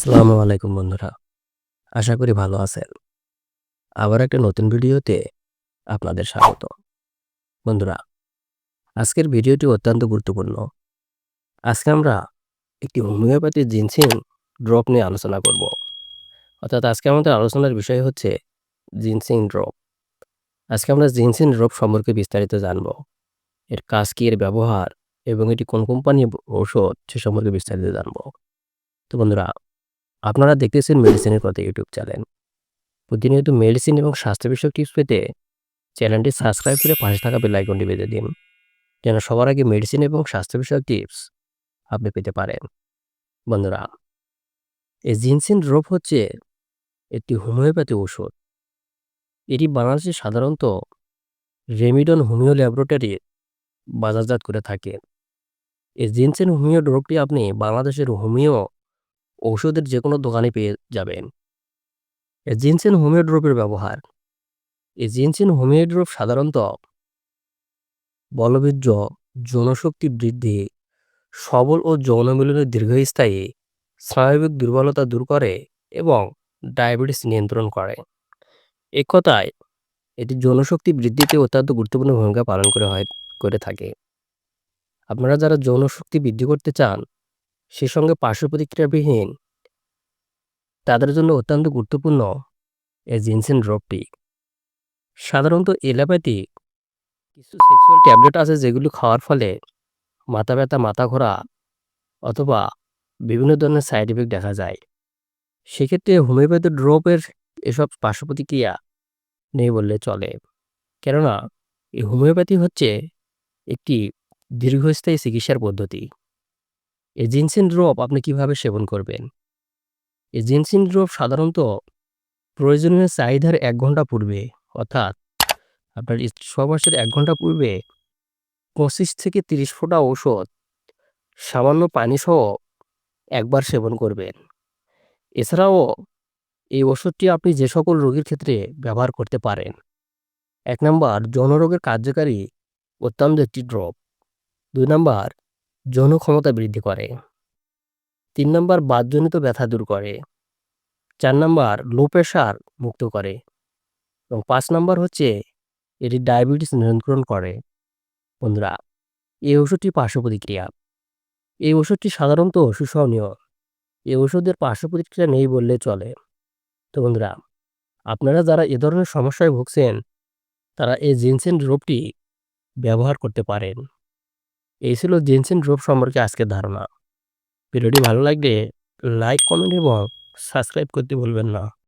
আসসালামু আলাইকুম বন্ধুরা। আশা করি ভালো আছেন। আবার একটা নতুন ভিডিওতে আপনাদের স্বাগত। বন্ধুরা, আজকের ভিডিওটি অত্যন্ত গুরুত্বপূর্ণ। আজকে আমরা একটি হোমিওপ্যাথি জিনসিং ড্রপ নিয়ে আলোচনা করব। অর্থাৎ আজকে আমাদের আলোচনার বিষয় হচ্ছে জিনসিং ড্রপ। আজকে আমরা জিনসিং ড্রপ সম্পর্কে বিস্তারিত জানব। এর কাজ কি, এর ব্যবহার এবং এটি কোন কোম্পানির ঔষধ সে সম্পর্কে বিস্তারিত জানব। তো বন্ধুরা, আপনারা দেখতেছেন মেডিসিনের কথা ইউটিউব চ্যানেল। প্রতিনিয়ত মেডিসিন এবং স্বাস্থ্য বিষয়ক টিপস পেতে চ্যানেলটি সাবস্ক্রাইব করে পাশে থাকা বেল আইকনটি বেজে দিন, যেন সবার আগে মেডিসিন এবং স্বাস্থ্য বিষয়ক টিপস আপনি পেতে পারেন। বন্ধুরা, এই জিনসিন ড্রপ হচ্ছে একটি হোমিওপ্যাথি ওষুধ। এটি বাংলাদেশে সাধারণত রেমিডন হোমিও ল্যাবরেটরি বাজারজাত করে থাকে। এই জিনসিন হোমিও ড্রপটি আপনি বাংলাদেশের হোমিও ঔষধের যে কোনো দোকানে পেয়ে যাবেন। এই জিনসিন হোমিও ড্রপের ব্যবহার, এই জিনসিন হোমিও ড্রপ সাধারণত বলবীর্য, যৌনশক্তি বৃদ্ধি, সবল ও যৌন মিলনের দীর্ঘস্থায়ী স্নায়বিক দুর্বলতা দূর করে এবং ডায়াবেটিস নিয়ন্ত্রণ করে। এক কথায় এটি যৌনশক্তি বৃদ্ধিতে অত্যন্ত গুরুত্বপূর্ণ ভূমিকা পালন করে থাকে। আপনারা যারা যৌনশক্তি বৃদ্ধি করতে চান, সে সঙ্গে পার্শ্ব প্রতিক্রিয়াবিহীন, তাদের জন্য অত্যন্ত গুরুত্বপূর্ণ এই জিনসেন ড্রপটি। সাধারণত এলোপ্যাথিক কিছু সেক্সুয়াল ট্যাবলেট আছে যেগুলো খাওয়ার ফলে মাথা ব্যথা, মাথা ঘোরা অথবা বিভিন্ন ধরনের সাইড ইফেক্ট দেখা যায়। সেক্ষেত্রে হোমিওপ্যাথি ড্রপের এসব পার্শ্ব প্রতিক্রিয়া নেই বললে চলে। কেননা এই হোমিওপ্যাথি হচ্ছে একটি দীর্ঘস্থায়ী চিকিৎসার পদ্ধতি। এই জিনসিন ড্রপ আপনি কিভাবে সেবন করবেন? এই জিনসিন ড্রপ সাধারণত প্রয়োজনীয় চাহিদার ১ ঘন্টা পূর্বে, অর্থাৎ আপনার সহবাসের ১ ঘন্টা পূর্বে ২৫ থেকে ৩০ ফোঁটা ঔষধ সামান্য পানিসহ একবার সেবন করবেন। এছাড়াও এই ওষুধটি আপনি যে সকল রোগীর ক্ষেত্রে ব্যবহার করতে পারেন। ১ নাম্বার যৌনরোগের কার্যকারী অত্যন্ত একটি ড্রপ। ২ নাম্বার যৌন ক্ষমতা বৃদ্ধি করে। ৩ নাম্বার বাতজনিত ব্যথা দূর করে। ৪ নাম্বার লো প্রেশার মুক্ত করে এবং ৫ নাম্বার হচ্ছে এটি ডায়াবেটিস নিয়ন্ত্রণ করে। বন্ধুরা, এই ওষুধটির পার্শ্ব প্রতিক্রিয়া। এই ওষুধটি সাধারণত সুসহনীয়। এই ওষুধের পার্শ্ব প্রতিক্রিয়া নেই বললেই চলে। তো বন্ধুরা, আপনারা যারা এ ধরনের সমস্যায় ভুগছেন, তারা এই জিনসেন ড্রপটি ব্যবহার করতে পারেন। এই ছিল জিনসেন ড্রপ সম্পর্কে আজকের ধারণা। ভিডিওটি ভালো লাগলে লাইক, কমেন্ট এবং সাবস্ক্রাইব করতে ভুলবেন না।